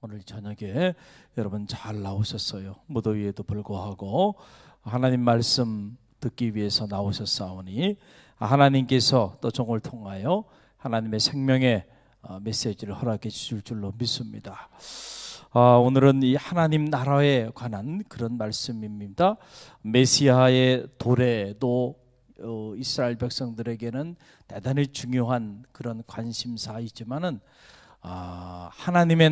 오늘 저녁에 여러분 잘 나오셨어요. 무더위에도 불구하고 하나님 말씀 듣기 위해서 나오셨사오니 하나님께서 또 종을 통하여 하나님의 생명의 메시지를 허락해 주실 줄로 믿습니다. 오늘은 이 하나님 나라에 관한 그런 말씀입니다. 메시아의 도래도 이스라엘 백성들에게는 대단히 중요한 그런 관심사이지만은 하나님의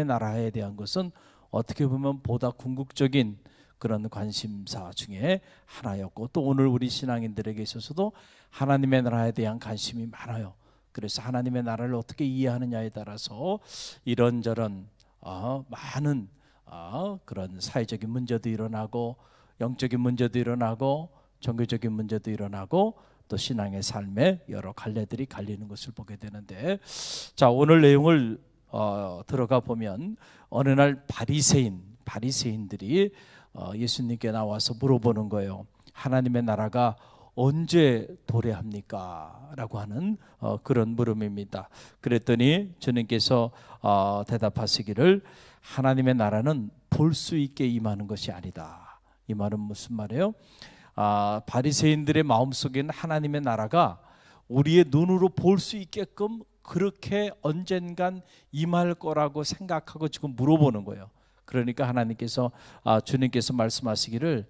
나라에 대한 것은 어떻게 보면 보다 궁극적인 그런 관심사 중에 하나였고, 또 오늘 우리 신앙인들에게 있어서도 하나님의 나라에 대한 관심이 많아요. 그래서 하나님의 나라를 어떻게 이해하느냐에 따라서 이런저런 많은 그런 사회적인 문제도 일어나고, 영적인 문제도 일어나고, 종교적인 문제도 일어나고, 또 신앙의 삶에 여러 갈래들이 갈리는 것을 보게 되는데, 자, 오늘 내용을 들어가 보면 어느 날 바리새인들이 예수님께 나와서 물어보는 거예요. 하나님의 나라가 언제 도래합니까? 라고 하는 그런 물음입니다. 그랬더니 주님께서 대답하시기를, 하나님의 나라는 볼 수 있게 임하는 것이 아니다. 이 말은 무슨 말이에요? 바리새인들의 마음속에는 하나님의 나라가 우리의 눈으로 볼 수 있게끔 그렇게 언젠간 임할 거라고 생각하고 지금 물어보는 거예요. 그러니까 주님께서 말씀하시기를,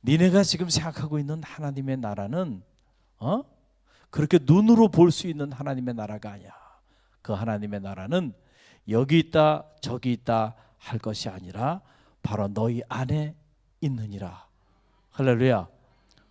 니네가 지금 생각하고 있는 하나님의 나라는 그렇게 눈으로 볼 수 있는 하나님의 나라가 아니야. 그 하나님의 나라는 여기 있다 저기 있다 할 것이 아니라 바로 너희 안에 있느니라. 할렐루야.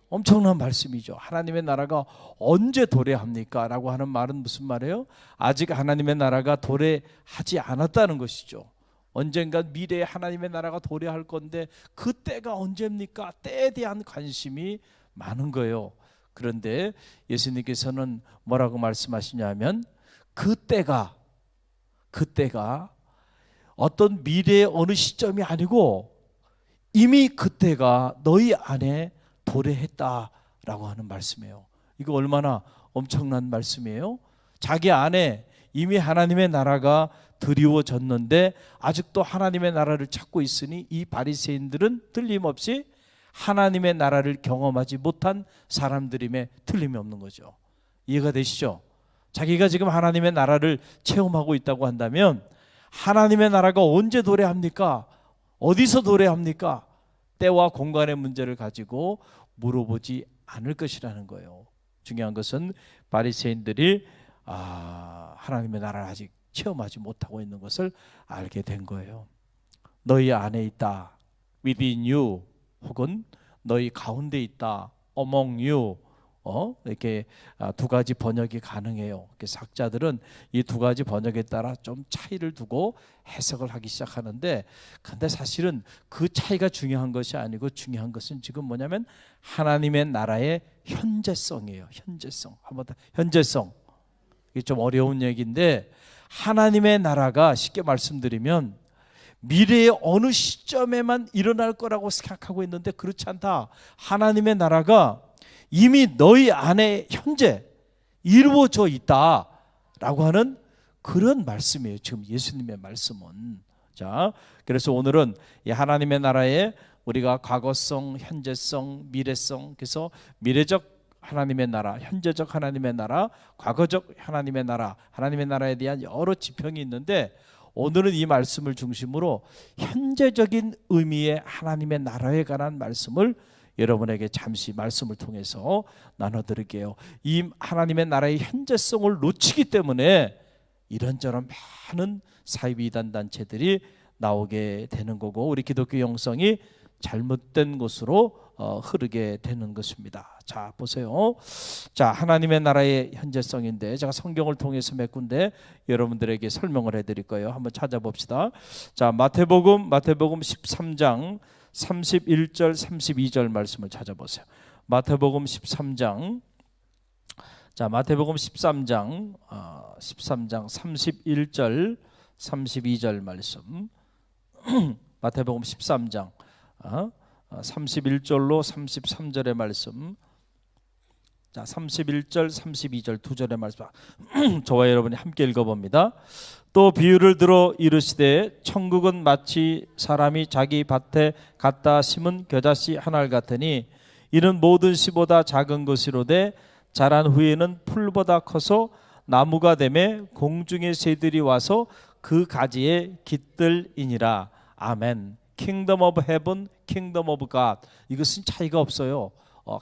엄청난 말씀이죠. 하나님의 나라가 언제 도래합니까? 라고 하는 말은 무슨 말이에요? 아직 하나님의 나라가 도래하지 않았다는 것이죠. 언젠가 미래에 하나님의 나라가 도래할 건데 그 때가 언제입니까? 때에 대한 관심이 많은 거예요. 그런데 예수님께서는 뭐라고 말씀하시냐면, 그때가 어떤 미래의 어느 시점이 아니고 이미 그때가 너희 안에 도래했다라고 하는 말씀이에요. 이거 얼마나 엄청난 말씀이에요. 자기 안에 이미 하나님의 나라가 드리워졌는데 아직도 하나님의 나라를 찾고 있으니 이 바리새인들은 틀림없이 하나님의 나라를 경험하지 못한 사람들임에 틀림이 없는 거죠. 이해가 되시죠? 자기가 지금 하나님의 나라를 체험하고 있다고 한다면 하나님의 나라가 언제 도래합니까? 어디서 도래합니까? 때와 공간의 문제를 가지고 물어보지 않을 것이라는 거예요. 중요한 것은 바리새인들이 하나님의 나라를 아직 체험하지 못하고 있는 것을 알게 된 거예요. 너희 안에 있다, within you, 혹은 너희 가운데 있다, among you, 이렇게 두 가지 번역이 가능해요. 그래서 학자들은 이 두 가지 번역에 따라 좀 차이를 두고 해석을 하기 시작하는데, 근데 사실은 그 차이가 중요한 것이 아니고 중요한 것은 지금 뭐냐면 하나님의 나라의 현재성이에요. 현재성. 한번 더, 현재성. 이게 좀 어려운 얘기인데, 하나님의 나라가 쉽게 말씀드리면 미래의 어느 시점에만 일어날 거라고 생각하고 있는데 그렇지 않다. 하나님의 나라가 이미 너희 안에 현재 이루어져 있다라고 하는 그런 말씀이에요. 지금 예수님의 말씀은. 자, 그래서 오늘은 이 하나님의 나라에 우리가 과거성, 현재성, 미래성, 그래서 미래적 하나님의 나라, 현재적 하나님의 나라, 과거적 하나님의 나라, 하나님의 나라에 대한 여러 지평이 있는데, 오늘은 이 말씀을 중심으로 현재적인 의미의 하나님의 나라에 관한 말씀을 여러분에게 잠시 말씀을 통해서 나눠드릴게요. 이 하나님의 나라의 현재성을 놓치기 때문에 이런저런 많은 사이비단 단체들이 나오게 되는 거고, 우리 기독교 영성이 잘못된 곳으로 흐르게 되는 것입니다. 자, 보세요. 자, 하나님의 나라의 현재성인데 제가 성경을 통해서 몇 군데 여러분들에게 설명을 해드릴 거예요. 한번 찾아봅시다. 자, 마태복음 13장 31절 32절 말씀을 찾아보세요. 마태복음 13장, 자, 마태복음 13장 31절 32절 말씀. 마태복음 13장 31절로 33절의 말씀. 자, 31절, 32절 두 절의 말씀 저와 여러분이 함께 읽어봅니다. 또 비유를 들어 이르시되 천국은 마치 사람이 자기 밭에 갖다 심은 겨자씨 한 알 같으니 이는 모든 씨보다 작은 것이로되 자란 후에는 풀보다 커서 나무가 되매 공중의 새들이 와서 그 가지에 깃들이니라. 아멘. Kingdom of Heaven, Kingdom of God. 이것은 차이가 없어요.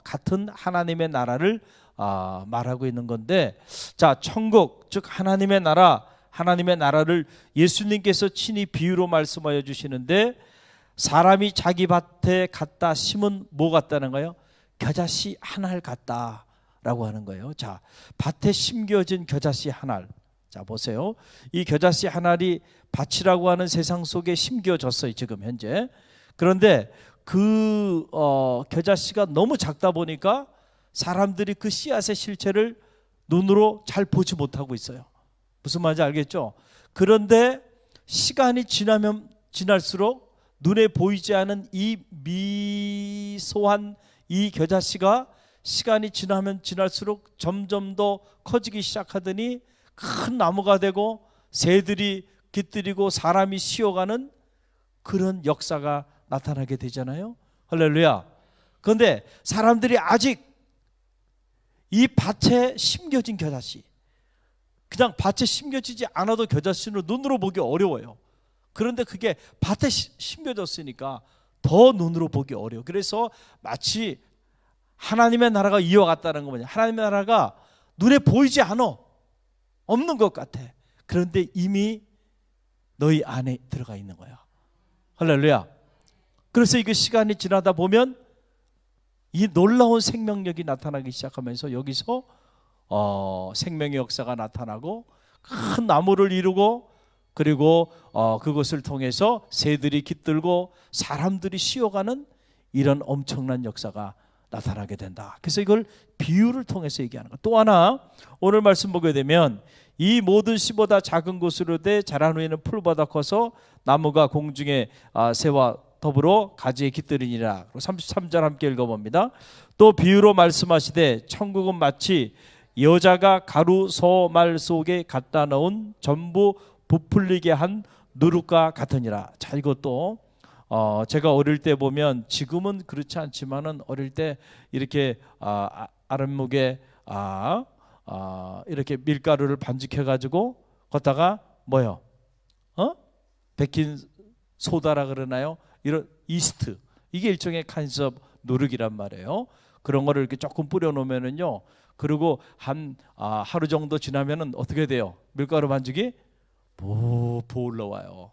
같은 하나님의 나라를 말하고 있는 건데, 자, 천국 즉 하나님의 나라, 하나님의 나라를 예수님께서 친히 비유로 말씀하여 주시는데, 사람이 자기 밭에 갖다 심은 뭐 같다는 거예요? 겨자씨 한 알 같다라고 하는 거예요. 자, 밭에 심겨진 겨자씨 한 알. 자, 보세요. 이 겨자씨 한 알이 밭이라고 하는 세상 속에 심겨졌어요, 지금 현재. 그런데 그 겨자씨가 너무 작다 보니까 사람들이 그 씨앗의 실체를 눈으로 잘 보지 못하고 있어요. 무슨 말인지 알겠죠? 그런데 시간이 지나면 지날수록 눈에 보이지 않은 이 미소한 이 겨자씨가 시간이 지나면 지날수록 점점 더 커지기 시작하더니 큰 나무가 되고 새들이 깃들이고 사람이 쉬어가는 그런 역사가 나타나게 되잖아요. 할렐루야. 그런데 사람들이 아직 이 밭에 심겨진 겨자씨, 그냥 밭에 심겨지지 않아도 겨자씨는 눈으로 보기 어려워요. 그런데 그게 밭에 심겨졌으니까 더 눈으로 보기 어려워. 그래서 마치 하나님의 나라가 이와 같다는 거 뭐냐, 하나님의 나라가 눈에 보이지 않아, 없는 것 같아. 그런데 이미 너희 안에 들어가 있는 거야. 할렐루야. 그래서 이게 시간이 지나다 보면 이 놀라운 생명력이 나타나기 시작하면서 여기서 생명의 역사가 나타나고 큰 나무를 이루고, 그리고 그것을 통해서 새들이 깃들고 사람들이 쉬어가는 이런 엄청난 역사가 나타나게 된다. 그래서 이걸 비유를 통해서 얘기하는 것. 또 하나 오늘 말씀 보게 되면 이 모든 씨보다 작은 것으로 돼 자란 후에는 풀보다 커서 나무가 공중의 새와 더불어 가지에 깃들이니라. 33절 함께 읽어봅니다. 또 비유로 말씀하시되 천국은 마치 여자가 가루 소말 속에 갖다 넣은 전부 부풀리게 한 누룩과 같으니라. 자, 이것도 제가 어릴 때 보면, 지금은 그렇지 않지만은 어릴 때 이렇게 아랫목에 이렇게 밀가루를 반죽해 가지고 걷다가 뭐요? 베킨 소다라 그러나요? 이런 이스트, 이게 일종의 간섭 누룩이란 말이에요. 그런 거를 이렇게 조금 뿌려 놓으면은요, 그리고 하루 정도 지나면은 어떻게 돼요? 밀가루 반죽이 보보 올라와요.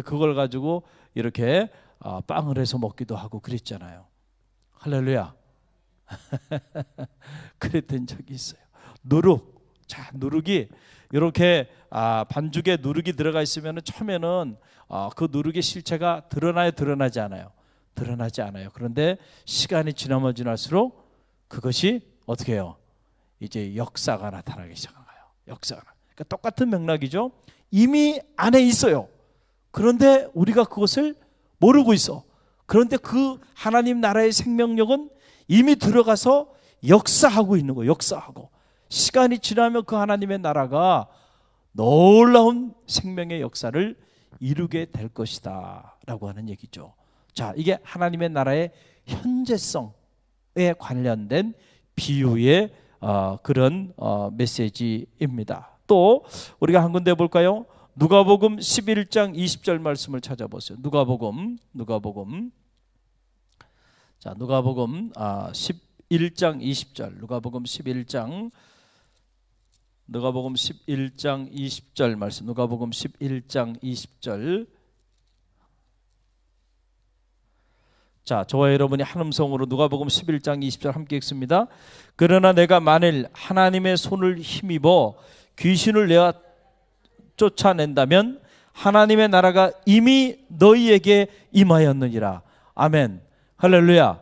그걸 가지고 이렇게 빵을 해서 먹기도 하고 그랬잖아요. 할렐루야. 그랬던 적이 있어요. 누룩. 자, 누룩이 이렇게 반죽에 누룩이 들어가 있으면 처음에는 그 누룩의 실체가 드러나요, 드러나지 않아요? 드러나지 않아요. 그런데 시간이 지나면 지날수록 그것이 어떻게 해요? 이제 역사가 나타나기 시작한 거예요. 역사가. 그러니까 똑같은 맥락이죠. 이미 안에 있어요. 그런데 우리가 그것을 모르고 있어. 그런데 그 하나님 나라의 생명력은 이미 들어가서 역사하고 있는 거예요. 역사하고. 시간이 지나면 그 하나님의 나라가 놀라운 생명의 역사를 이루게 될 것이다 라고 하는 얘기죠. 자, 이게 하나님의 나라의 현재성에 관련된 비유의 그런 메시지입니다. 또 우리가 한 군데 볼까요? 누가복음 11장 20절 말씀을 찾아보세요. 누가복음 자, 누가복음 11장 20절. 누가복음 11장 20절 말씀. 누가복음 11장 20절. 자, 저와 여러분이 한 음성으로 누가복음 11장 20절 함께 읽습니다. 그러나 내가 만일 하나님의 손을 힘입어 귀신을 내어 쫓아낸다면 하나님의 나라가 이미 너희에게 임하였느니라. 아멘. 할렐루야.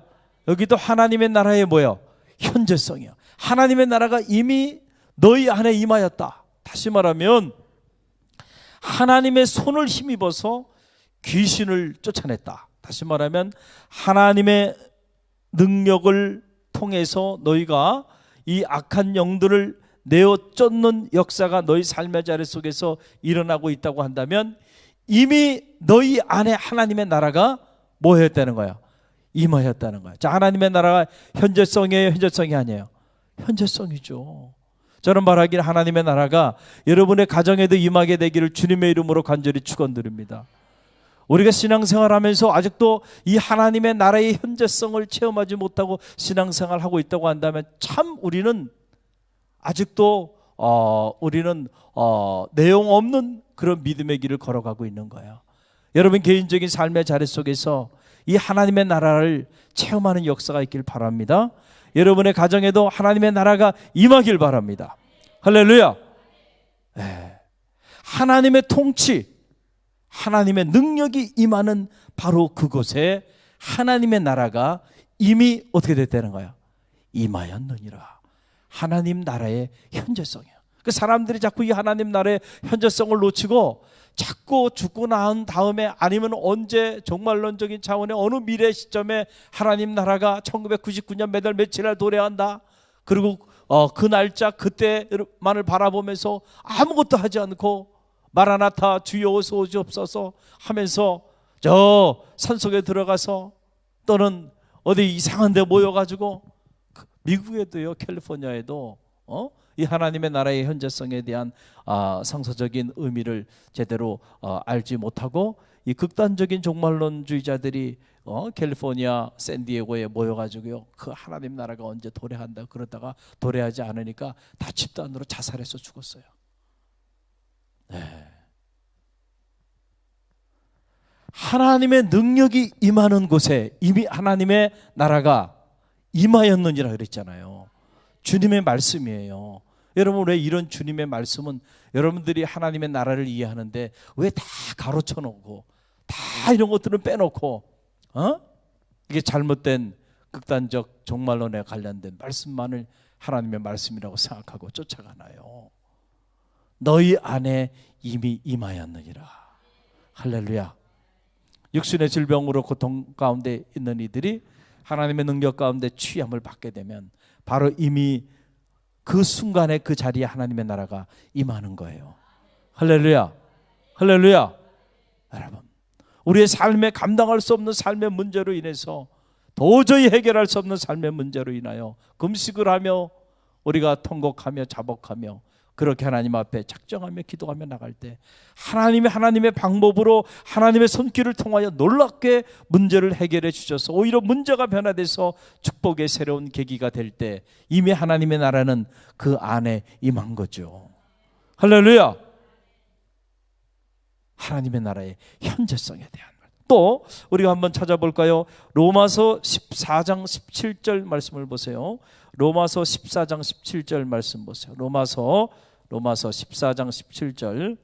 여기도 하나님의 나라의 뭐예요? 현재성이요. 하나님의 나라가 이미 너희 안에 임하였다. 다시 말하면 하나님의 손을 힘입어서 귀신을 쫓아냈다. 다시 말하면 하나님의 능력을 통해서 너희가 이 악한 영들을 내어 쫓는 역사가 너희 삶의 자리 속에서 일어나고 있다고 한다면 이미 너희 안에 하나님의 나라가 뭐 했다는 거야? 임하였다는 거야. 자, 하나님의 나라가 현재성이에요? 현재성이 아니에요? 현재성이죠. 저는 말하기를 하나님의 나라가 여러분의 가정에도 임하게 되기를 주님의 이름으로 간절히 축원드립니다. 우리가 신앙생활하면서 아직도 이 하나님의 나라의 현재성을 체험하지 못하고 신앙생활하고 있다고 한다면 참 우리는 아직도 내용 없는 그런 믿음의 길을 걸어가고 있는 거예요. 여러분 개인적인 삶의 자리 속에서 이 하나님의 나라를 체험하는 역사가 있길 바랍니다. 여러분의 가정에도 하나님의 나라가 임하길 바랍니다. 할렐루야. 네. 하나님의 통치, 하나님의 능력이 임하는 바로 그곳에 하나님의 나라가 이미 어떻게 됐다는 거야? 임하였느니라. 하나님 나라의 현재성이야. 그 사람들이 자꾸 이 하나님 나라의 현재성을 놓치고 자꾸 죽고 난 다음에 아니면 언제 종말론적인 차원의 어느 미래 시점에 하나님 나라가 1999년 몇 월 며칠 날 도래한다. 그리고 그 날짜 그때만을 바라보면서 아무것도 하지 않고 마라나타 주여 어서 오시옵소서 하면서 저 산속에 들어가서 또는 어디 이상한 데 모여가지고 미국에도요, 캘리포니아에도 이 하나님의 나라의 현재성에 대한 상서적인 의미를 제대로 알지 못하고 이 극단적인 종말론주의자들이 캘리포니아 샌디에고에 모여가지고요, 그 하나님 나라가 언제 도래한다 그러다가 도래하지 않으니까 다 집단으로 자살해서 죽었어요. 네. 하나님의 능력이 임하는 곳에 이미 하나님의 나라가 임하였느니라 그랬잖아요. 주님의 말씀이에요. 여러분 왜 이런 주님의 말씀은 여러분들이 하나님의 나라를 이해하는데 왜 다 가로쳐 놓고 다 이런 것들은 빼놓고 이게 잘못된 극단적 종말론에 관련된 말씀만을 하나님의 말씀이라고 생각하고 쫓아가나요? 너희 안에 이미 임하였느니라. 할렐루야. 육신의 질병으로 고통 가운데 있는 이들이 하나님의 능력 가운데 취함을 받게 되면 바로 이미 그 순간에 그 자리에 하나님의 나라가 임하는 거예요. 할렐루야. 할렐루야. 여러분, 우리의 삶에 감당할 수 없는 삶의 문제로 인해서 도저히 해결할 수 없는 삶의 문제로 인하여 금식을 하며 우리가 통곡하며 자복하며 그렇게 하나님 앞에 작정하며 기도하며 나갈 때 하나님의 방법으로 하나님의 손길을 통하여 놀랍게 문제를 해결해 주셔서 오히려 문제가 변화돼서 축복의 새로운 계기가 될 때 이미 하나님의 나라는 그 안에 임한 거죠. 할렐루야. 하나님의 나라의 현재성에 대한 말. 또 우리가 한번 찾아볼까요? 로마서 14장 17절 말씀을 보세요. 로마서 14장 17절 말씀 보세요. 로마서 14장 17절.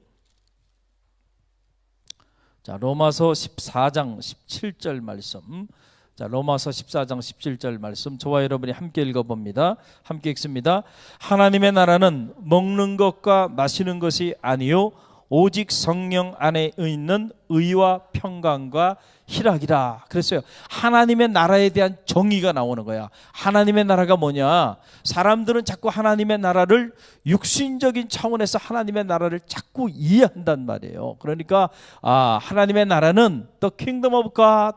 자, 로마서 14장 17절 말씀. 자, 로마서 14장 17절 말씀. 저와 여러분이 함께 읽어봅니다. 함께 읽습니다. 하나님의 나라는 먹는 것과 마시는 것이 아니요 오직 성령 안에 있는 의와 평강과 희락이라 그랬어요. 하나님의 나라에 대한 정의가 나오는 거야. 하나님의 나라가 뭐냐? 사람들은 자꾸 하나님의 나라를 육신적인 차원에서 하나님의 나라를 자꾸 이해한단 말이에요. 그러니까 하나님의 나라는 The kingdom of God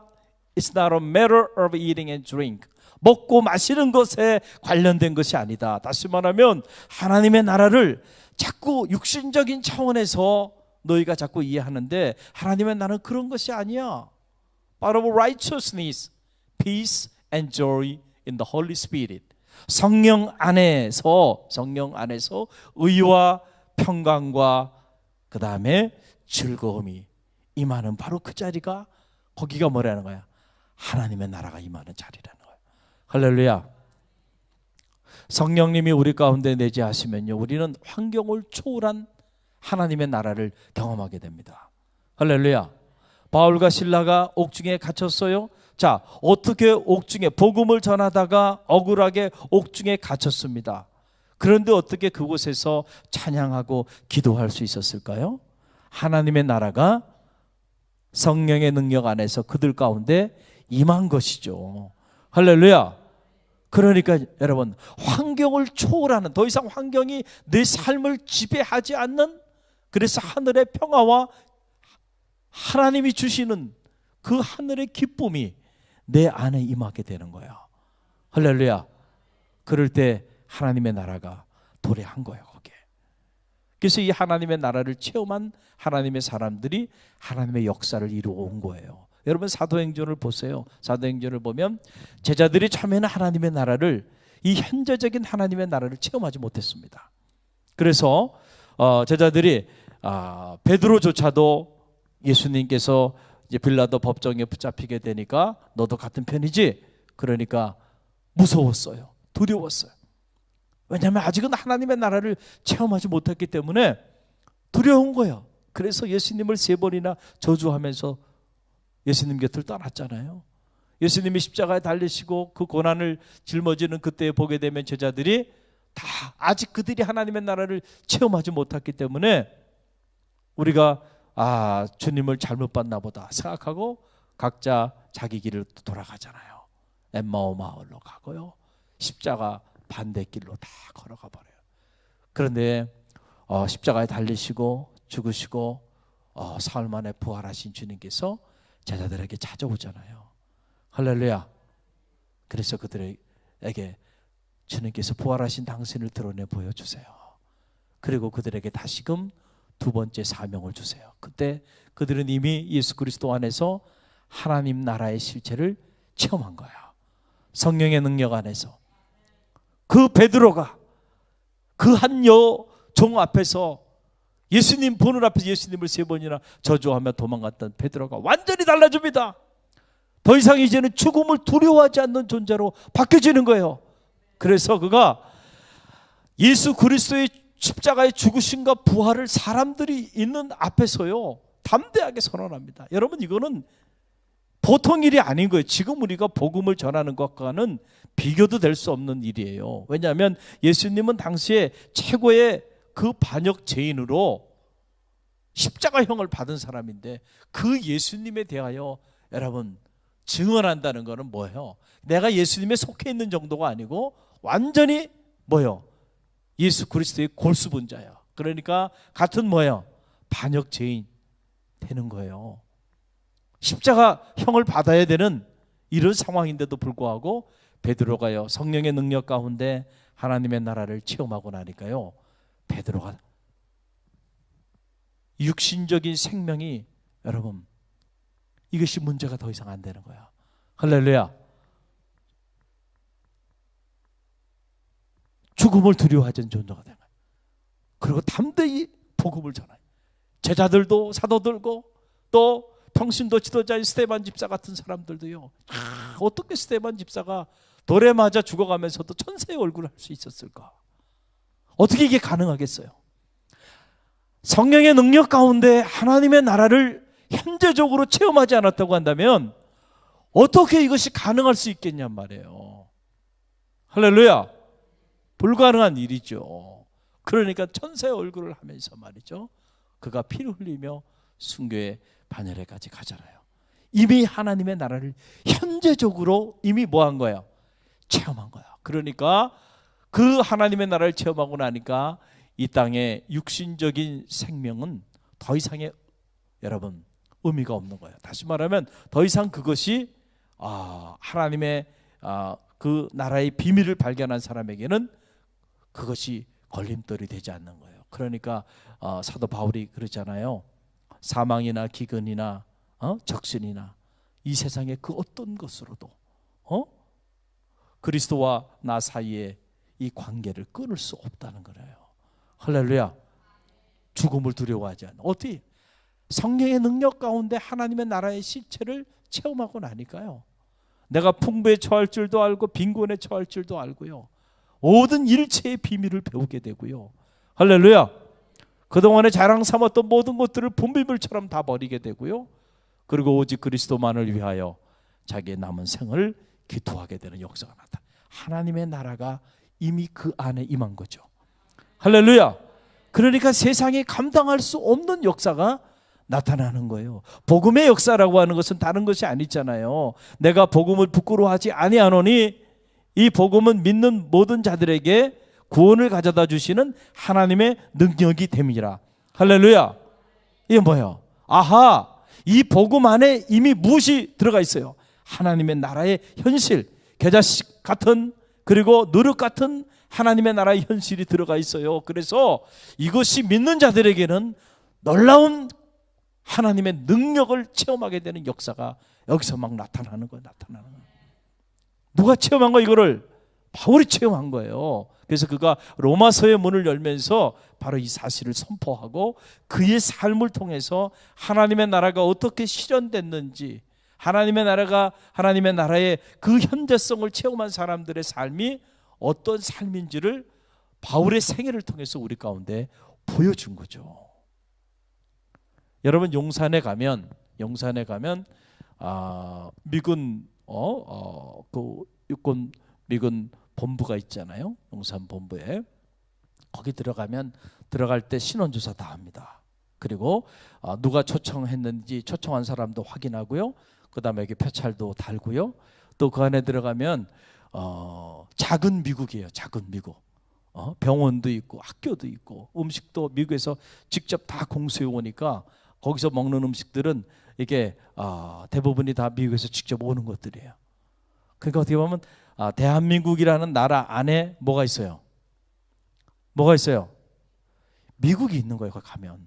is not a matter of eating and drink. 먹고 마시는 것에 관련된 것이 아니다. 다시 말하면 하나님의 나라를 자꾸 육신적인 차원에서 너희가 자꾸 이해하는데 하나님의 나라는 그런 것이 아니야. But of righteousness, peace and joy in the Holy Spirit. 성령 안에서 의와 평강과 그 다음에 즐거움이 임하는 바로 그 자리가 거기가 뭐라는 거야? 하나님의 나라가 임하는 자리라는 거야. 할렐루야. 성령님이 우리 가운데 내재하시면요 우리는 환경을 초월한 하나님의 나라를 경험하게 됩니다. 할렐루야. 바울과 실라가 옥중에 갇혔어요. 자, 어떻게 옥중에 복음을 전하다가 억울하게 옥중에 갇혔습니다. 그런데 어떻게 그곳에서 찬양하고 기도할 수 있었을까요? 하나님의 나라가 성령의 능력 안에서 그들 가운데 임한 것이죠. 할렐루야. 그러니까 여러분, 환경을 초월하는, 더 이상 환경이 내 삶을 지배하지 않는, 그래서 하늘의 평화와 하나님이 주시는 그 하늘의 기쁨이 내 안에 임하게 되는 거예요. 할렐루야. 그럴 때 하나님의 나라가 도래한 거예요, 거기에. 그래서 이 하나님의 나라를 체험한 하나님의 사람들이 하나님의 역사를 이루어 온 거예요. 여러분, 사도행전을 보세요. 사도행전을 보면 제자들이 처음에는 하나님의 나라를, 이 현재적인 하나님의 나라를 체험하지 못했습니다. 그래서 제자들이 베드로조차도 예수님께서 이제 빌라도 법정에 붙잡히게 되니까 너도 같은 편이지? 그러니까 무서웠어요. 두려웠어요. 왜냐하면 아직은 하나님의 나라를 체험하지 못했기 때문에 두려운 거예요. 그래서 예수님을 3번이나 저주하면서 예수님 곁을 떠났잖아요. 예수님이 십자가에 달리시고 그 고난을 짊어지는 그때 보게 되면 제자들이 다 아직 그들이 하나님의 나라를 체험하지 못했기 때문에 우리가 주님을 잘못 봤나 보다 생각하고 각자 자기 길을 돌아가잖아요. 엠마오 마을로 가고요, 십자가 반대길로 다 걸어가 버려요. 그런데 십자가에 달리시고 죽으시고 사흘 만에 부활하신 주님께서 제자들에게 찾아오잖아요. 할렐루야. 그래서 그들에게 주님께서 부활하신 당신을 드러내 보여주세요. 그리고 그들에게 다시금 2번째 사명을 주세요. 그때 그들은 이미 예수 그리스도 안에서 하나님 나라의 실체를 체험한 거예요. 성령의 능력 안에서. 그 베드로가 그 한 여종 앞에서 예수님 보는 앞에서 예수님을 3번이나 저주하며 도망갔던 베드로가 완전히 달라집니다. 더 이상 이제는 죽음을 두려워하지 않는 존재로 바뀌어지는 거예요. 그래서 그가 예수 그리스도의 십자가의 죽으심과 부활을 사람들이 있는 앞에서요 담대하게 선언합니다. 여러분, 이거는 보통 일이 아닌 거예요. 지금 우리가 복음을 전하는 것과는 비교도 될 수 없는 일이에요. 왜냐하면 예수님은 당시에 최고의 그 반역 죄인으로 십자가형을 받은 사람인데, 그 예수님에 대하여 여러분 증언한다는 것은 뭐예요? 내가 예수님에 속해 있는 정도가 아니고 완전히 뭐예요? 예수 그리스도의 골수분자야. 그러니까 같은 뭐예요? 반역 죄인 되는 거예요. 십자가형을 받아야 되는 이런 상황인데도 불구하고 베드로가요, 성령의 능력 가운데 하나님의 나라를 체험하고 나니까요, 베드로가 육신적인 생명이, 여러분, 이것이 문제가 더 이상 안 되는 거야. 할렐루야. 죽음을 두려워하는 존재가 되는 거야. 그리고 담대히 복음을 전해요. 제자들도, 사도들고, 또 평신도 지도자인 스데반 집사 같은 사람들도요. 어떻게 스데반 집사가 돌에 맞아 죽어가면서도 천사의 얼굴을 할 수 있었을까? 어떻게 이게 가능하겠어요? 성령의 능력 가운데 하나님의 나라를 현재적으로 체험하지 않았다고 한다면 어떻게 이것이 가능할 수 있겠냔 말이에요. 할렐루야. 불가능한 일이죠. 그러니까 천사의 얼굴을 하면서 말이죠, 그가 피를 흘리며 순교의 반열에까지 가잖아요. 이미 하나님의 나라를 현재적으로 이미 뭐한 거예요? 체험한 거야. 그러니까 그 하나님의 나라를 체험하고 나니까 이 땅의 육신적인 생명은 더 이상의, 여러분, 의미가 없는 거예요. 다시 말하면 더 이상 그것이 하나님의 그 나라의 비밀을 발견한 사람에게는 그것이 걸림돌이 되지 않는 거예요. 그러니까 사도 바울이 그러잖아요. 사망이나 기근이나 적신이나 이 세상의 그 어떤 것으로도 그리스도와 나 사이에 이 관계를 끊을 수 없다는 거예요. 할렐루야. 죽음을 두려워하지 않는, 어떻게 성령의 능력 가운데 하나님의 나라의 실체를 체험하고 나니까요, 내가 풍부에 처할 줄도 알고 빈곤에 처할 줄도 알고요, 모든 일체의 비밀을 배우게 되고요. 할렐루야. 그동안에 자랑 삼았던 모든 것들을 분비물처럼 다 버리게 되고요, 그리고 오직 그리스도만을 위하여 자기의 남은 생을 기도하게 되는 역사가 나타. 하나님의 나라가 이미 그 안에 임한 거죠. 할렐루야. 그러니까 세상이 감당할 수 없는 역사가 나타나는 거예요. 복음의 역사라고 하는 것은 다른 것이 아니잖아요. 내가 복음을 부끄러워하지 아니하노니 이 복음은 믿는 모든 자들에게 구원을 가져다 주시는 하나님의 능력이 됨이라. 할렐루야. 이게 뭐예요? 아하, 이 복음 안에 이미 무엇이 들어가 있어요? 하나님의 나라의 현실, 겨자씨 같은, 그리고 누룩 같은 하나님의 나라의 현실이 들어가 있어요. 그래서 이것이 믿는 자들에게는 놀라운 하나님의 능력을 체험하게 되는 역사가 여기서 막 나타나는 거예요. 나타나는 거예요. 누가 체험한 거? 이거를 바울이 체험한 거예요. 그래서 그가 로마서의 문을 열면서 바로 이 사실을 선포하고 그의 삶을 통해서 하나님의 나라가 어떻게 실현됐는지, 하나님의 나라의 그 현재성을 체험한 사람들의 삶이 어떤 삶인지를 바울의 생애를 통해서 우리 가운데 보여준 거죠. 여러분, 용산에 가면 미군 그 육군 미군 본부가 있잖아요. 용산 본부에. 거기 들어갈 때 신원조사 다 합니다. 그리고 누가 초청했는지 초청한 사람도 확인하고요. 그 다음에 여기 표찰도 달고요. 또 그 안에 들어가면 작은 미국이에요. 작은 미국. 병원도 있고 학교도 있고 음식도 미국에서 직접 다 공수해 오니까 거기서 먹는 음식들은 이게 대부분이 다 미국에서 직접 오는 것들이에요. 그러니까 어떻게 보면 대한민국이라는 나라 안에 뭐가 있어요? 뭐가 있어요? 미국이 있는 거예요. 거기 가면.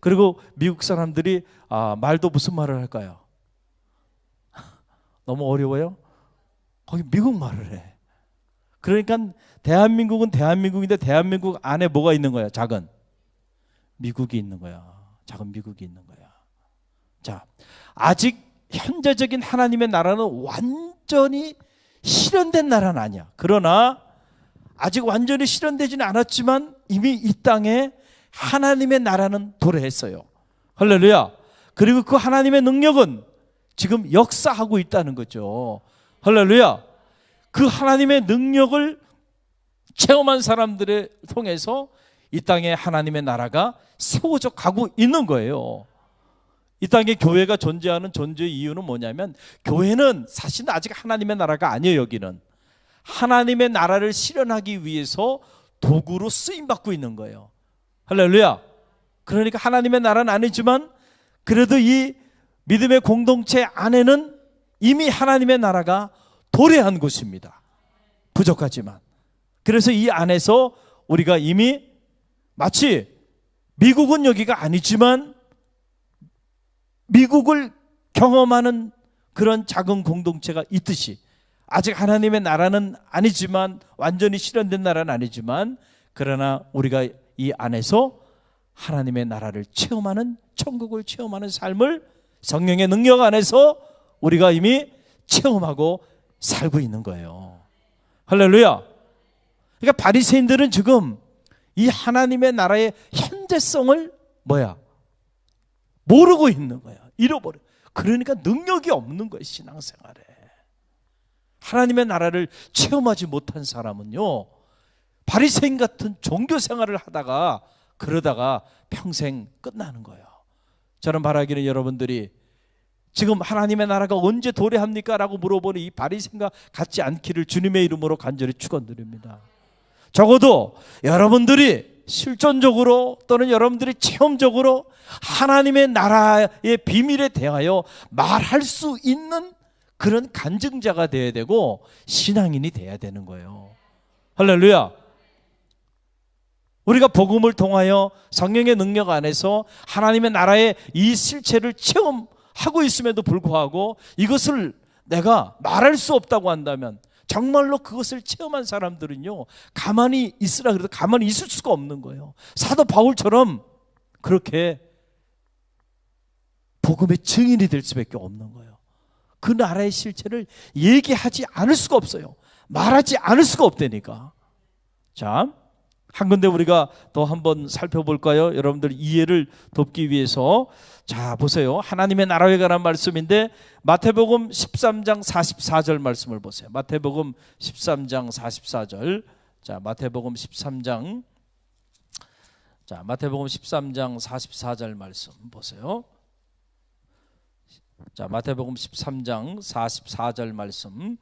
그리고 미국 사람들이 말도 무슨 말을 할까요? 너무 어려워요? 거기 미국 말을 해. 그러니까 대한민국은 대한민국인데 대한민국 안에 뭐가 있는 거야? 작은 미국이 있는 거야. 작은 미국이 있는 거야. 자, 아직 현재적인 하나님의 나라는 완전히 실현된 나라는 아니야. 그러나 아직 완전히 실현되지는 않았지만 이미 이 땅에 하나님의 나라는 도래했어요. 할렐루야. 그리고 그 하나님의 능력은 지금 역사하고 있다는 거죠. 할렐루야. 그 하나님의 능력을 체험한 사람들을 통해서 이 땅에 하나님의 나라가 세워져 가고 있는 거예요. 이 땅에 교회가 존재하는 존재의 이유는 뭐냐면, 교회는 사실은 아직 하나님의 나라가 아니에요. 여기는 하나님의 나라를 실현하기 위해서 도구로 쓰임받고 있는 거예요. 할렐루야. 그러니까 하나님의 나라는 아니지만 그래도 이 믿음의 공동체 안에는 이미 하나님의 나라가 도래한 곳입니다. 부족하지만. 그래서 이 안에서 우리가 이미 마치 미국은 여기가 아니지만 미국을 경험하는 그런 작은 공동체가 있듯이, 아직 하나님의 나라는 아니지만, 완전히 실현된 나라는 아니지만, 그러나 우리가 이 안에서 하나님의 나라를 체험하는, 천국을 체험하는 삶을 성령의 능력 안에서 우리가 이미 체험하고 살고 있는 거예요. 할렐루야. 그러니까 바리새인들은 지금 이 하나님의 나라의 현재성을 모르고 있는 거야. 잃어버려. 그러니까 능력이 없는 거예요. 신앙생활에. 하나님의 나라를 체험하지 못한 사람은요, 바리새인 같은 종교 생활을 하다가 그러다가 평생 끝나는 거예요. 저는 바라기는 여러분들이 지금 하나님의 나라가 언제 도래합니까? 라고 물어보는 이 바리새인과 같지 않기를 주님의 이름으로 간절히 축원드립니다. 적어도 여러분들이 실존적으로 또는 여러분들이 체험적으로 하나님의 나라의 비밀에 대하여 말할 수 있는 그런 간증자가 되어야 되고 신앙인이 되어야 되는 거예요. 할렐루야. 우리가 복음을 통하여 성령의 능력 안에서 하나님의 나라의 이 실체를 체험하고 있음에도 불구하고 이것을 내가 말할 수 없다고 한다면, 정말로 그것을 체험한 사람들은요, 가만히 있으라 그래도 가만히 있을 수가 없는 거예요. 사도 바울처럼 그렇게 복음의 증인이 될 수밖에 없는 거예요. 그 나라의 실체를 얘기하지 않을 수가 없어요. 말하지 않을 수가 없다니까. 자, 한 군데 우리가 더 한번 살펴볼까요? 여러분들 이해를 돕기 위해서. 자, 보세요. 하나님의 나라에 관한 말씀인데 마태복음 13장 44절 말씀을 보세요. 마태복음 13장 44절. 자, 마태복음 13장 44절 말씀 보세요. 자, 마태복음 13장 44절 말씀.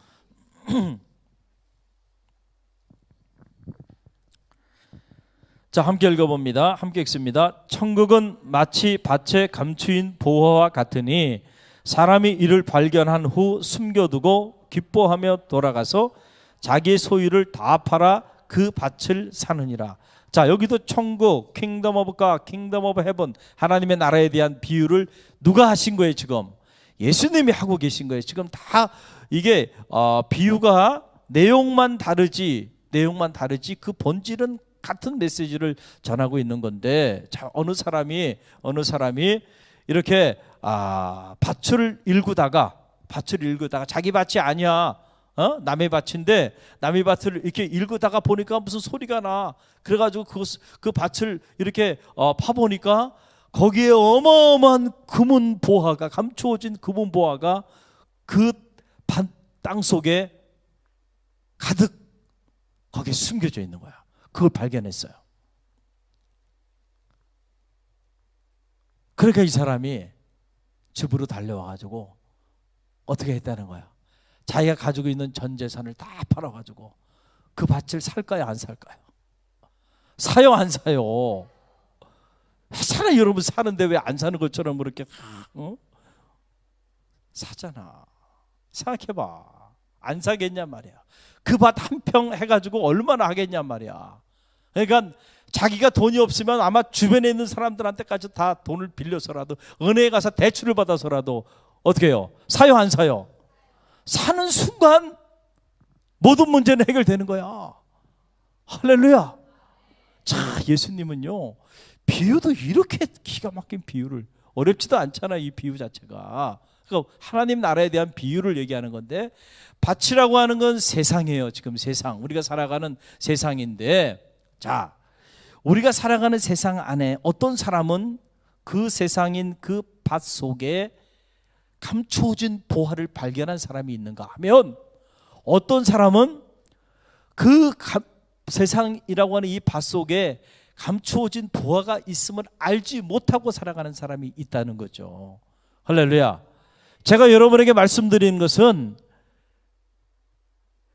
자, 함께 읽어봅니다. 함께 읽습니다. 천국은 마치 밭에 감추인 보화와 같으니 사람이 이를 발견한 후 숨겨두고 기뻐하며 돌아가서 자기의 소유를 다 팔아 그 밭을 사느니라. 자, 여기도 천국, 킹덤 오브 갓, 킹덤 오브 헤븐, 하나님의 나라에 대한 비유를 누가 하신 거예요? 지금 예수님이 하고 계신 거예요. 지금 다 이게 비유가 내용만 다르지 그 본질은 같은 메시지를 전하고 있는 건데, 자, 어느 사람이 이렇게 밭을 일구다가 자기 밭이 아니야, 남의 밭인데 남의 밭을 이렇게 일구다가 보니까 무슨 소리가 나. 그래가지고 그 밭을 이렇게 파보니까 거기에 어마어마한 금은 보화가, 감추어진 금은 보화가 그 땅 속에 가득 거기에 숨겨져 있는 거야. 그걸 발견했어요. 그러니까 이 사람이 집으로 달려와가지고 어떻게 했다는 거야? 자기가 가지고 있는 전 재산을 다 팔아가지고 그 밭을 살까요, 안 살까요? 사요, 안 사요? 사나 여러분, 사는데 왜 안 사는 것처럼 그렇게 사잖아. 생각해봐. 안 사겠냔 말이야. 그 밭 한 평 해가지고 얼마나 하겠냔 말이야. 그러니까 자기가 돈이 없으면 아마 주변에 있는 사람들한테까지 다 돈을 빌려서라도, 은행에 가서 대출을 받아서라도 어떻게 해요? 사요, 안 사요? 사는 순간 모든 문제는 해결되는 거야. 할렐루야. 자, 예수님은요, 비유도 이렇게 기가 막힌 비유를, 어렵지도 않잖아, 이 비유 자체가. 그러니까 하나님 나라에 대한 비유를 얘기하는 건데, 밭이라고 하는 건 세상이에요. 지금 세상, 우리가 살아가는 세상인데, 자, 우리가 살아가는 세상 안에 어떤 사람은 그 세상인 그 밭 속에 감추어진 보화를 발견한 사람이 있는가 하면, 어떤 사람은 그 세상이라고 하는 이 밭 속에 감추어진 보화가 있음을 알지 못하고 살아가는 사람이 있다는 거죠. 할렐루야. 제가 여러분에게 말씀드리는 것은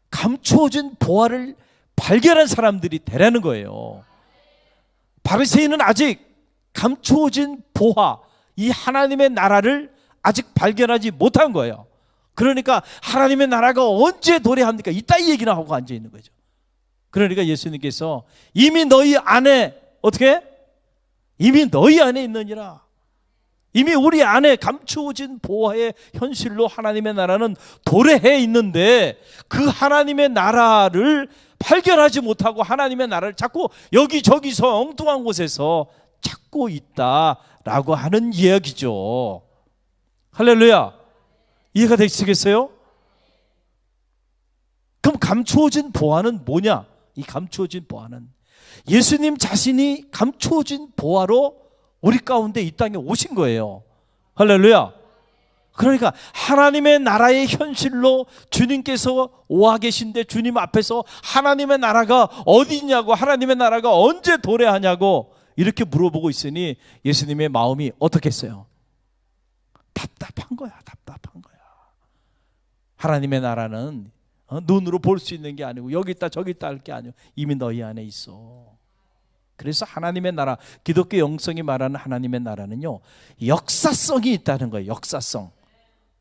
감추어진 보화를 발견한 사람들이 되라는 거예요. 바리새인은 아직 감추어진 보화, 이 하나님의 나라를 아직 발견하지 못한 거예요. 그러니까 하나님의 나라가 언제 도래합니까? 이따위 얘기나 하고 앉아 있는 거죠. 그러니까 예수님께서 이미 너희 안에, 어떻게? 이미 너희 안에 있느니라. 이미 우리 안에 감추어진 보화의 현실로 하나님의 나라는 도래해 있는데, 그 하나님의 나라를 발견하지 못하고 하나님의 나라를 자꾸 여기저기서 엉뚱한 곳에서 찾고 있다라고 하는 이야기죠. 할렐루야. 이해가 되시겠어요? 그럼 감추어진 보화는 뭐냐? 이 감추어진 보화는 예수님 자신이 감추어진 보화로 우리 가운데 이 땅에 오신 거예요. 할렐루야. 그러니까 하나님의 나라의 현실로 주님께서 와 계신데, 주님 앞에서 하나님의 나라가 어디 있냐고, 하나님의 나라가 언제 도래하냐고 이렇게 물어보고 있으니 예수님의 마음이 어떻겠어요? 답답한 거야. 답답한 거야. 하나님의 나라는 눈으로 볼 수 있는 게 아니고 여기 있다 저기 있다 할 게 아니고 이미 너희 안에 있어. 그래서 하나님의 나라, 기독교 영성이 말하는 하나님의 나라는요, 역사성이 있다는 거예요. 역사성.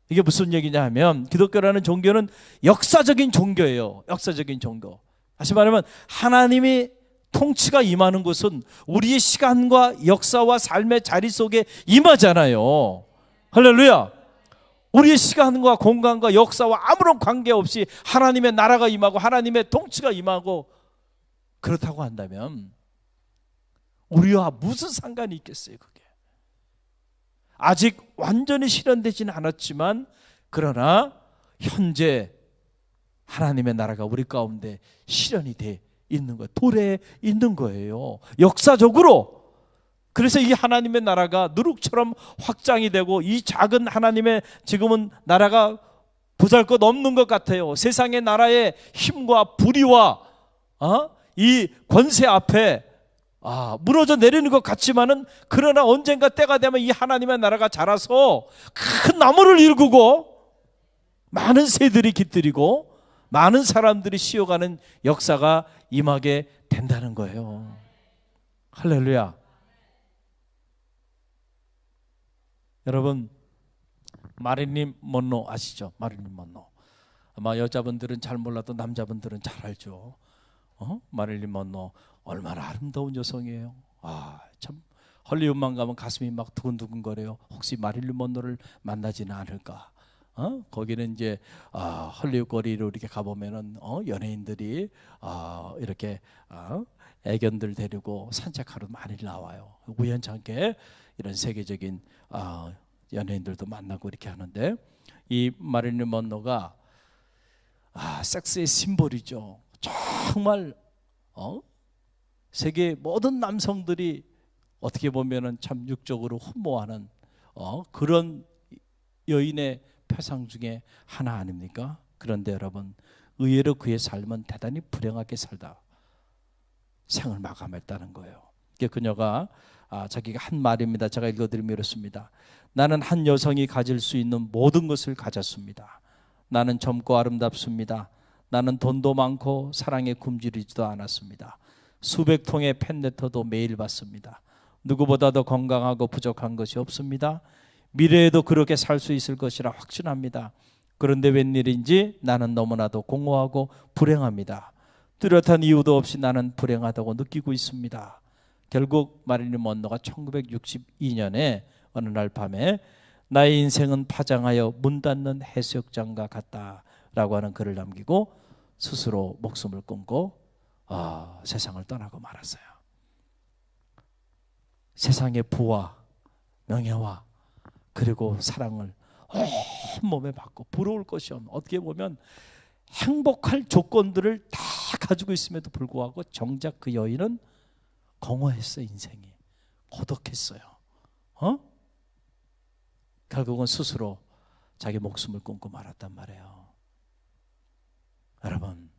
이게 무슨 얘기냐 하면, 기독교라는 종교는 역사적인 종교예요. 역사적인 종교. 다시 말하면 하나님이 통치가 임하는 곳은 우리의 시간과 역사와 삶의 자리 속에 임하잖아요. 할렐루야. 우리의 시간과 공간과 역사와 아무런 관계없이 하나님의 나라가 임하고 하나님의 통치가 임하고, 그렇다고 한다면 우리와 무슨 상관이 있겠어요? 그게 아직 완전히 실현되지는 않았지만, 그러나 현재 하나님의 나라가 우리 가운데 실현이 돼 있는 거예요. 도래해 있는 거예요, 역사적으로. 그래서 이 하나님의 나라가 누룩처럼 확장이 되고, 이 작은 하나님의 지금은 나라가 보잘것없는 것 같아요. 세상의 나라의 힘과 불의와 이 권세 앞에 무너져 내리는 것 같지만은, 그러나 언젠가 때가 되면 이 하나님의 나라가 자라서 큰 나무를 일구고 많은 새들이 깃들이고 많은 사람들이 쉬어가는 역사가 임하게 된다는 거예요. 할렐루야. 여러분, 마릴린 먼로 아시죠? 마릴린 먼로. 아마 여자분들은 잘 몰라도 남자분들은 잘 알죠. 마릴린 먼로 얼마나 아름다운 여성이에요. 참 헐리우드만 가면 가슴이 막 두근두근거려요. 혹시 마릴린 먼로를 만나지는 않을까? 거기는 이제 헐리우드 거리로 이렇게 가보면은 연예인들이 이렇게 애견들 데리고 산책하러 많이 나와요. 우연찮게 이런 세계적인 연예인들도 만나고 이렇게 하는데, 이 마릴린 먼로가 섹스의 심볼이죠. 정말 세계 모든 남성들이 어떻게 보면은 참 육적으로 흠모하는 그런 여인의 표상 중에 하나 아닙니까? 그런데 여러분, 의외로 그의 삶은 대단히 불행하게 살다 생을 마감했다는 거예요. 그녀가 자기가 한 말입니다. 제가 읽어드리면 이렇습니다. 나는 한 여성이 가질 수 있는 모든 것을 가졌습니다. 나는 젊고 아름답습니다. 나는 돈도 많고 사랑에 굶주리지도 않았습니다. 수백 통의 팬레터도 매일 받습니다. 누구보다도 건강하고 부족한 것이 없습니다. 미래에도 그렇게 살 수 있을 것이라 확신합니다. 그런데 웬일인지 나는 너무나도 공허하고 불행합니다. 뚜렷한 이유도 없이 나는 불행하다고 느끼고 있습니다. 결국 마릴린 먼로가 1962년에 어느 날 밤에 나의 인생은 파장하여 문 닫는 해수욕장과 같다라고 하는 글을 남기고 스스로 목숨을 끊고 세상을 떠나고 말았어요. 세상의 부와 명예와 그리고 사랑을 온몸에 받고 부러울 것이 없는, 어떻게 보면 행복할 조건들을 다 가지고 있음에도 불구하고 정작 그 여인은 공허했어요. 인생이 고독했어요. 결국은 스스로 자기 목숨을 끊고 말았단 말이에요. 여러분,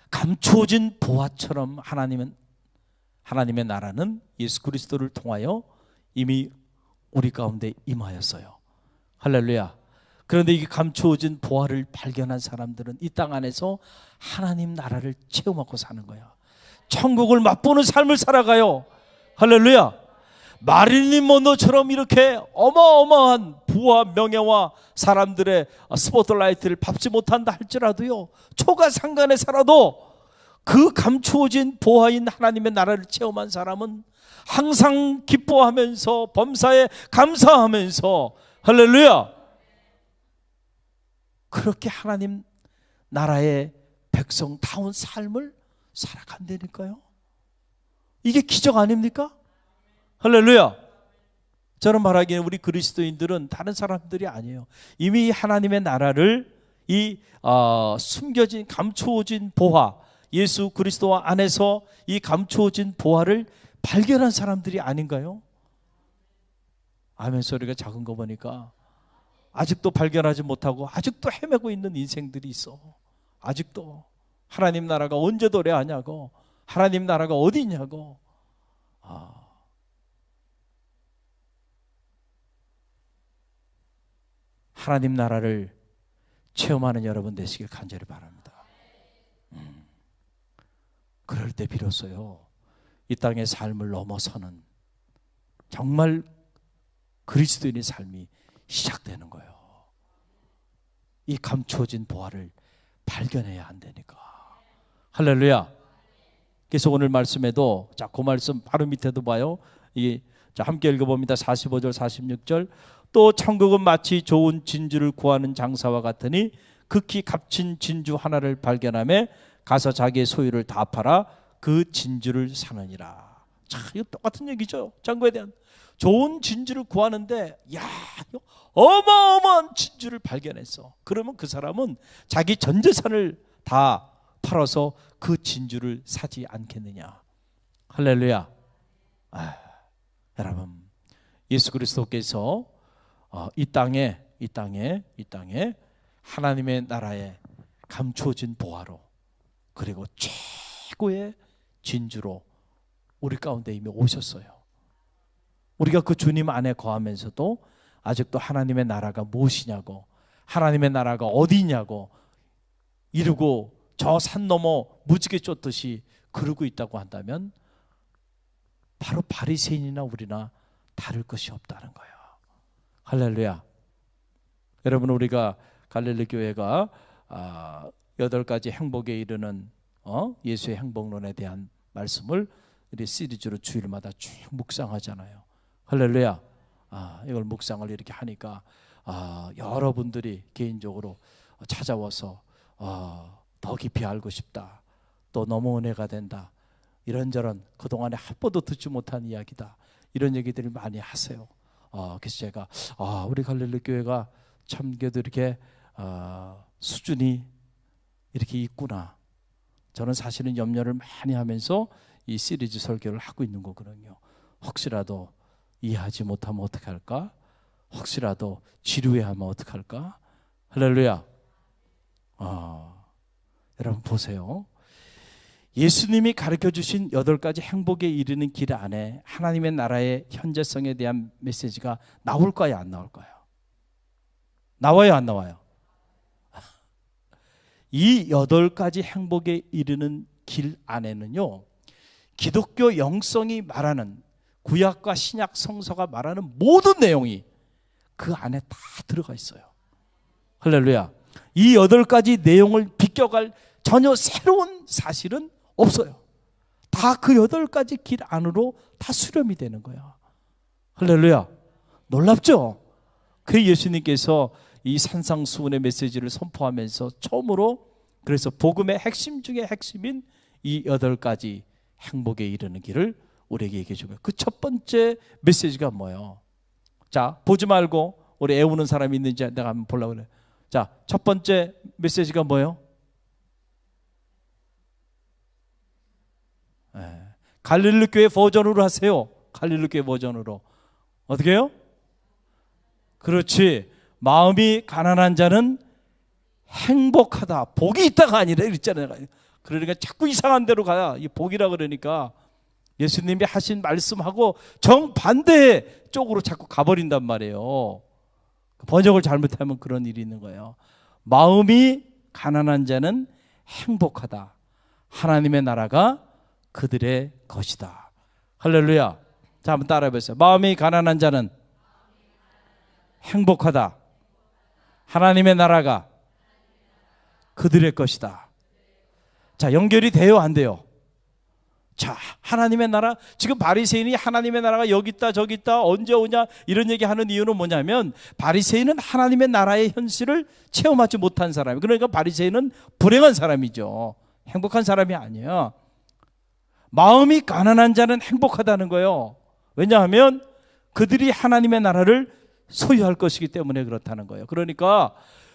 감추어진 보화처럼 하나님의 나라는 예수 그리스도를 통하여 이미 우리 가운데 임하였어요. 할렐루야. 그런데 이 감추어진 보화를 발견한 사람들은 이 땅 안에서 하나님 나라를 체험하고 사는 거야. 천국을 맛보는 삶을 살아가요. 할렐루야. 마릴린 먼로처럼 이렇게 어마어마한 부와 명예와 사람들의 스포트라이트를 밟지 못한다 할지라도요, 초가상간에 살아도 그 감추어진 보화인 하나님의 나라를 체험한 사람은 항상 기뻐하면서 범사에 감사하면서, 할렐루야, 그렇게 하나님 나라의 백성다운 삶을 살아간다니까요. 이게 기적 아닙니까? 할렐루야. 저는 말하기에 우리 그리스도인들은 다른 사람들이 아니에요. 이미 하나님의 나라를 이 숨겨진 감추어진 보화, 예수 그리스도 안에서 이 감추어진 보화를 발견한 사람들이 아닌가요? 아멘 소리가 작은 거 보니까 아직도 발견하지 못하고 아직도 헤매고 있는 인생들이 있어. 아직도 하나님 나라가 언제 도래하냐고, 하나님 나라가 어디 있냐고. 하나님 나라를 체험하는 여러분 되시길 간절히 바랍니다. 그럴 때 비로소요, 이 땅의 삶을 넘어서는 정말 그리스도인의 삶이 시작되는 거예요. 이 감추어진 보화를 발견해야 한다니까. 할렐루야. 그래서 오늘 말씀에도 그 말씀 바로 밑에도 봐요. 함께 읽어봅니다. 45절 46절. 또 천국은 마치 좋은 진주를 구하는 장사와 같으니 극히 값진 진주 하나를 발견하며 가서 자기의 소유를 다 팔아 그 진주를 사느니라. 이거 똑같은 얘기죠. 창고에 대한 좋은 진주를 구하는데, 어마어마한 진주를 발견했어. 그러면 그 사람은 자기 전 재산을 다 팔아서 그 진주를 사지 않겠느냐. 할렐루야. 여러분, 예수 그리스도께서 이 땅에 하나님의 나라에 감추어진 보화로, 그리고 최고의 진주로 우리 가운데 이미 오셨어요. 우리가 그 주님 안에 거하면서도 아직도 하나님의 나라가 무엇이냐고, 하나님의 나라가 어디 있냐고 이러고 저 산 넘어 무지개 쫓듯이 그러고 있다고 한다면 바로 바리새인이나 우리나 다를 것이 없다는 거예요. 할렐루야. 여러분, 우리가 갈릴리 교회가 8가지 행복에 이르는 예수의 행복론에 대한 말씀을 우리 시리즈로 주일마다 쭉 묵상하잖아요. 할렐루야. 이걸 묵상을 이렇게 하니까 여러분들이 개인적으로 찾아와서 더 깊이 알고 싶다, 또 너무 은혜가 된다, 이런저런 그동안에 한 번도 듣지 못한 이야기다, 이런 얘기들을 많이 하세요. 그래서 제가 우리 갈릴리 교회가 참 그래도 이렇게 수준이 이렇게 있구나, 저는 사실은 염려를 많이 하면서 이 시리즈 설교를 하고 있는 거거든요. 혹시라도 이해하지 못하면 어떡할까? 혹시라도 지루해하면 어떡할까? 할렐루야. 여러분 보세요. 예수님이 가르쳐주신 8가지 행복에 이르는 길 안에 하나님의 나라의 현재성에 대한 메시지가 나올까요, 안 나올까요? 나와요, 안 나와요? 이 8가지 행복에 이르는 길 안에는요, 기독교 영성이 말하는, 구약과 신약 성서가 말하는 모든 내용이 그 안에 다 들어가 있어요. 할렐루야. 이 8가지 내용을 비껴갈 전혀 새로운 사실은 없어요. 다 그 8가지 길 안으로 다 수렴이 되는 거예요. 할렐루야. 놀랍죠? 그 예수님께서 이 산상수훈의 메시지를 선포하면서 처음으로, 그래서 복음의 핵심 중에 핵심인 이 8가지 행복에 이르는 길을 우리에게 얘기해 주고요. 그 첫 번째 메시지가 뭐예요? 자, 보지 말고 우리 애우는 사람이 있는지 내가 한번 보려고 그래요. 자, 첫 번째 메시지가 뭐예요? 갈릴리 교회 버전으로 하세요. 갈릴리 교회 버전으로. 어떻게 해요? 그렇지. 마음이 가난한 자는 행복하다, 복이 있다가 아니라 이랬잖아요. 그러니까 자꾸 이상한 데로 가야 이 복이라 그러니까 예수님이 하신 말씀하고 정반대 쪽으로 자꾸 가버린단 말이에요. 번역을 잘못하면 그런 일이 있는 거예요. 마음이 가난한 자는 행복하다, 하나님의 나라가 그들의 것이다. 할렐루야. 자, 한번 따라해 보세요. 마음이 가난한 자는 행복하다, 하나님의 나라가 그들의 것이다. 자, 연결이 돼요, 안 돼요? 자, 하나님의 나라, 지금 바리새인이 하나님의 나라가 여기 있다 저기 있다 언제 오냐 이런 얘기하는 이유는 뭐냐면, 바리새인은 하나님의 나라의 현실을 체험하지 못한 사람이에요. 그러니까 바리새인은 불행한 사람이죠. 행복한 사람이 아니에요. 마음이 가난한 자는 행복하다는 거예요. 왜냐하면 그들이 하나님의 나라를 소유할 것이기 때문에 그렇다는 거예요. 그러니까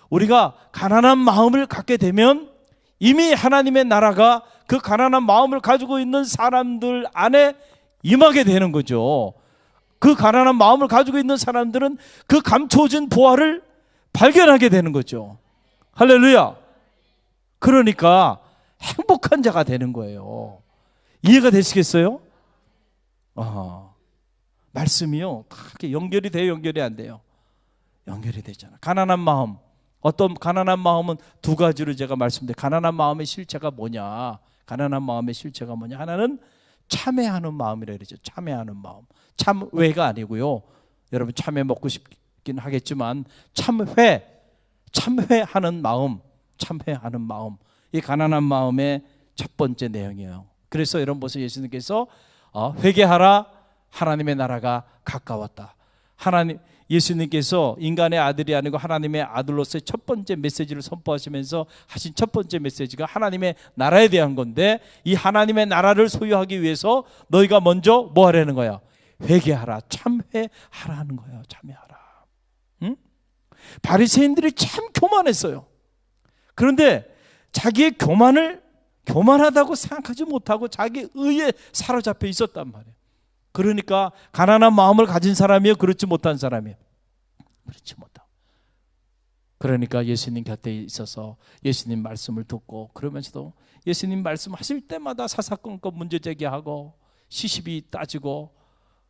우리가 가난한 마음을 갖게 되면 이미 하나님의 나라가 그 가난한 마음을 가지고 있는 사람들 안에 임하게 되는 거죠. 그 가난한 마음을 가지고 있는 사람들은 그 감춰진 보화를 발견하게 되는 거죠. 할렐루야. 그러니까 행복한 자가 되는 거예요. 이해가 되시겠어요? 말씀이요, 다 이렇게 연결이 돼요, 연결이 안 돼요? 연결이 되잖아. 가난한 마음, 어떤 가난한 마음은 2가지로 제가 말씀드려요. 가난한 마음의 실체가 뭐냐? 가난한 마음의 실체가 뭐냐? 하나는 참회하는 마음이라 그러죠. 참회하는 마음. 참회가 아니고요. 여러분 참회 먹고 싶긴 하겠지만 참회하는 마음, 참회하는 마음. 이 가난한 마음의 첫 번째 내용이에요. 그래서 여러분 보세요. 예수님께서 회개하라, 하나님의 나라가 가까웠다. 예수님께서 인간의 아들이 아니고 하나님의 아들로서의 첫 번째 메시지를 선포하시면서 하신 첫 번째 메시지가 하나님의 나라에 대한 건데, 이 하나님의 나라를 소유하기 위해서 너희가 먼저 뭐 하라는 거야? 회개하라, 참회하라는 거예요. 참회하라. 응? 바리새인들이 참 교만했어요. 그런데 자기의 교만하다고 생각하지 못하고 자기 의에 사로잡혀 있었단 말이에요. 그러니까 가난한 마음을 가진 사람이요, 그렇지 못한 사람이요? 그렇지 못하고. 그러니까 예수님 곁에 있어서 예수님 말씀을 듣고, 그러면서도 예수님 말씀하실 때마다 사사건건 문제 제기하고 시시비 따지고,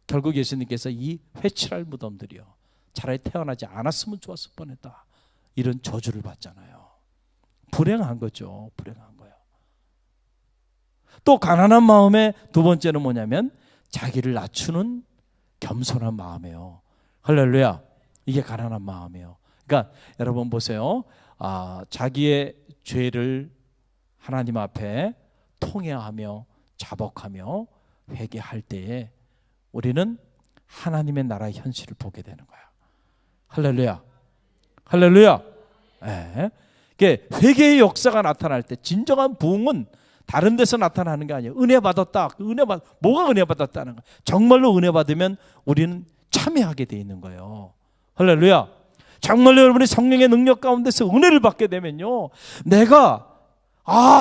결국 예수님께서 이 회칠할 무덤들이요, 차라리 태어나지 않았으면 좋았을 뻔했다, 이런 저주를 받잖아요. 불행한 거죠. 불행한 거예요. 또 가난한 마음의 두 번째는 뭐냐면 자기를 낮추는 겸손한 마음이에요. 할렐루야. 이게 가난한 마음이에요. 그러니까 여러분 보세요. 자기의 죄를 하나님 앞에 통회하며 자복하며 회개할 때에 우리는 하나님의 나라의 현실을 보게 되는 거야. 할렐루야. 할렐루야. 네. 회개의 역사가 나타날 때 진정한 부흥은 다른 데서 나타나는 게 아니에요. 은혜 받았다. 뭐가 은혜 받았다는 거야. 정말로 은혜 받으면 우리는 참여하게 돼 있는 거예요. 할렐루야. 정말로 여러분이 성령의 능력 가운데서 은혜를 받게 되면요, 내가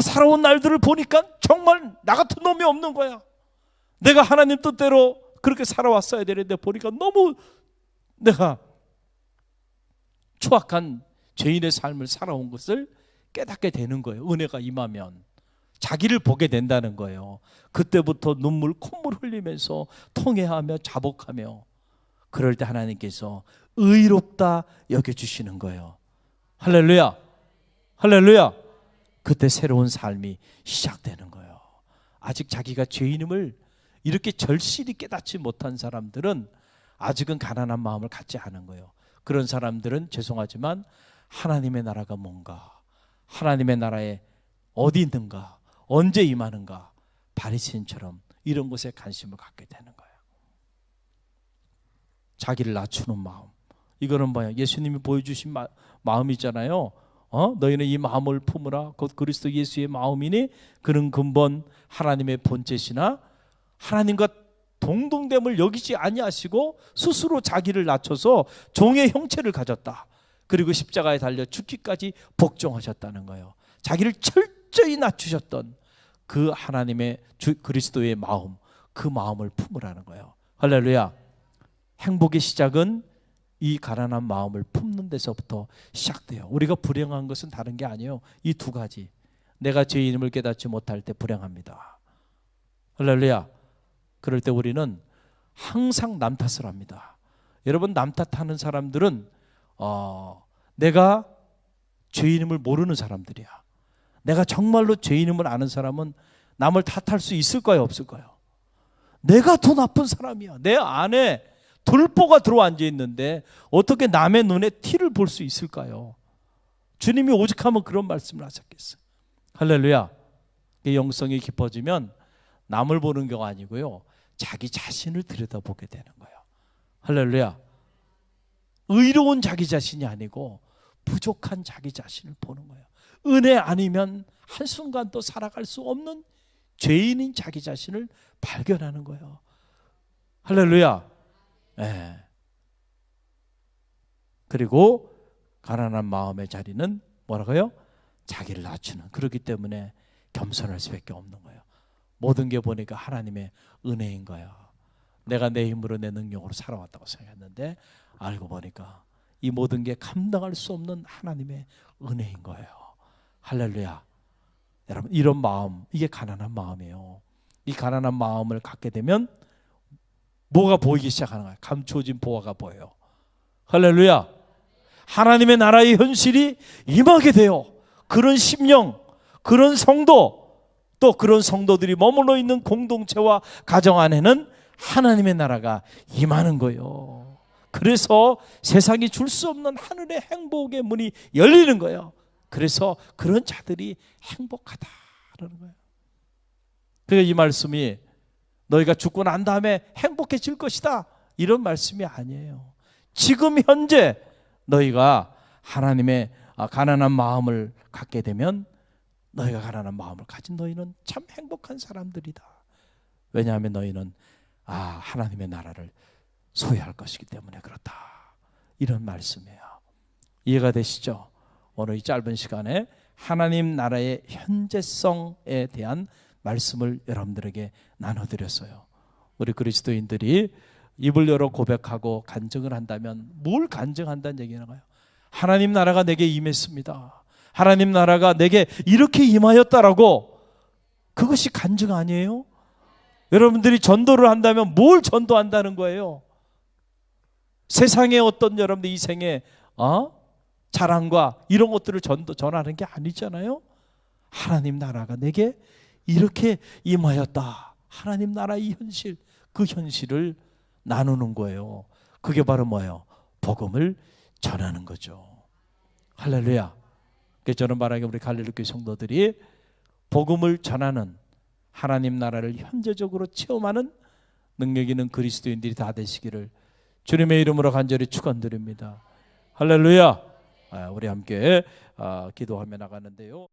살아온 날들을 보니까 정말 나 같은 놈이 없는 거야. 내가 하나님 뜻대로 그렇게 살아왔어야 되는데 보니까 너무 내가 추악한 죄인의 삶을 살아온 것을 깨닫게 되는 거예요. 은혜가 임하면 자기를 보게 된다는 거예요. 그때부터 눈물 콧물 흘리면서 통회하며 자복하며, 그럴 때 하나님께서 의롭다 여겨주시는 거예요. 할렐루야. 할렐루야. 그때 새로운 삶이 시작되는 거예요. 아직 자기가 죄인임을 이렇게 절실히 깨닫지 못한 사람들은 아직은 가난한 마음을 갖지 않은 거예요. 그런 사람들은 죄송하지만 하나님의 나라가 뭔가, 하나님의 나라에 어디 있는가, 언제 임하는가, 바리새인처럼 이런 것에 관심을 갖게 되는 거예요. 자기를 낮추는 마음, 이거는 뭐야? 예수님이 보여주신 마음이잖아요. 너희는 이 마음을 품으라. 곧 그리스도 예수의 마음이니 그는 근본 하나님의 본체시나 하나님과 동등됨을 여기지 아니하시고 스스로 자기를 낮춰서 종의 형체를 가졌다. 그리고 십자가에 달려 죽기까지 복종하셨다는 거예요. 자기를 철저히 낮추셨던 그 하나님의 그리스도의 마음, 그 마음을 품으라는 거예요. 할렐루야. 행복의 시작은 이 가난한 마음을 품는 데서부터 시작돼요. 우리가 불행한 것은 다른 게 아니에요. 이 두 가지. 내가 죄인임을 깨닫지 못할 때 불행합니다. 할렐루야. 그럴 때 우리는 항상 남 탓을 합니다. 여러분, 남 탓하는 사람들은 내가 죄인임을 모르는 사람들이야. 내가 정말로 죄인임을 아는 사람은 남을 탓할 수 있을까요, 없을까요? 내가 더 나쁜 사람이야. 내 안에 돌보가 들어앉아 있는데 어떻게 남의 눈에 티를 볼 수 있을까요? 주님이 오직하면 그런 말씀을 하셨겠어요. 할렐루야. 영성이 깊어지면 남을 보는 게 아니고요, 자기 자신을 들여다보게 되는 거예요. 할렐루야. 의로운 자기 자신이 아니고 부족한 자기 자신을 보는 거예요. 은혜 아니면 한순간도 살아갈 수 없는 죄인인 자기 자신을 발견하는 거예요. 할렐루야. 네. 그리고 가난한 마음의 자리는 뭐라고요? 자기를 낮추는. 그렇기 때문에 겸손할 수밖에 없는 거예요. 모든 게 보니까 하나님의 은혜인 거예요. 내가 내 힘으로 내 능력으로 살아왔다고 생각했는데 알고 보니까 이 모든 게 감당할 수 없는 하나님의 은혜인 거예요. 할렐루야. 여러분, 이런 마음, 이게 가난한 마음이에요. 이 가난한 마음을 갖게 되면 뭐가 보이기 시작하는 거예요? 감추어진 보화가 보여요. 할렐루야. 하나님의 나라의 현실이 임하게 돼요. 그런 심령, 그런 성도, 또 그런 성도들이 머물러 있는 공동체와 가정 안에는 하나님의 나라가 임하는 거예요. 그래서 세상이 줄 수 없는 하늘의 행복의 문이 열리는 거예요. 그래서 그런 자들이 행복하다라는 거예요. 그러니까 이 말씀이 너희가 죽고 난 다음에 행복해질 것이다, 이런 말씀이 아니에요. 지금 현재 너희가 하나님의 가난한 마음을 갖게 되면, 너희가 가난한 마음을 가진 너희는 참 행복한 사람들이다. 왜냐하면 너희는 하나님의 나라를 소유할 것이기 때문에 그렇다, 이런 말씀이에요. 이해가 되시죠? 오늘 이 짧은 시간에 하나님 나라의 현재성에 대한 말씀을 여러분들에게 나눠드렸어요. 우리 그리스도인들이 입을 열어 고백하고 간증을 한다면 뭘 간증한다는 얘기인가요? 하나님 나라가 내게 임했습니다. 하나님 나라가 내게 이렇게 임하였다라고, 그것이 간증 아니에요? 여러분들이 전도를 한다면 뭘 전도한다는 거예요? 세상의 어떤 여러분들 이 생의 자랑과 이런 것들을 전하는 게 아니잖아요. 하나님 나라가 내게 이렇게 임하였다. 하나님 나라의 현실, 그 현실을 나누는 거예요. 그게 바로 뭐예요? 복음을 전하는 거죠. 할렐루야. 그래서 저는 말하기에 우리 갈릴리교회 성도들이 복음을 전하는, 하나님 나라를 현재적으로 체험하는 능력 있는 그리스도인들이 다 되시기를 주님의 이름으로 간절히 축원드립니다. 할렐루야. 우리 함께 기도하며 나가는데요.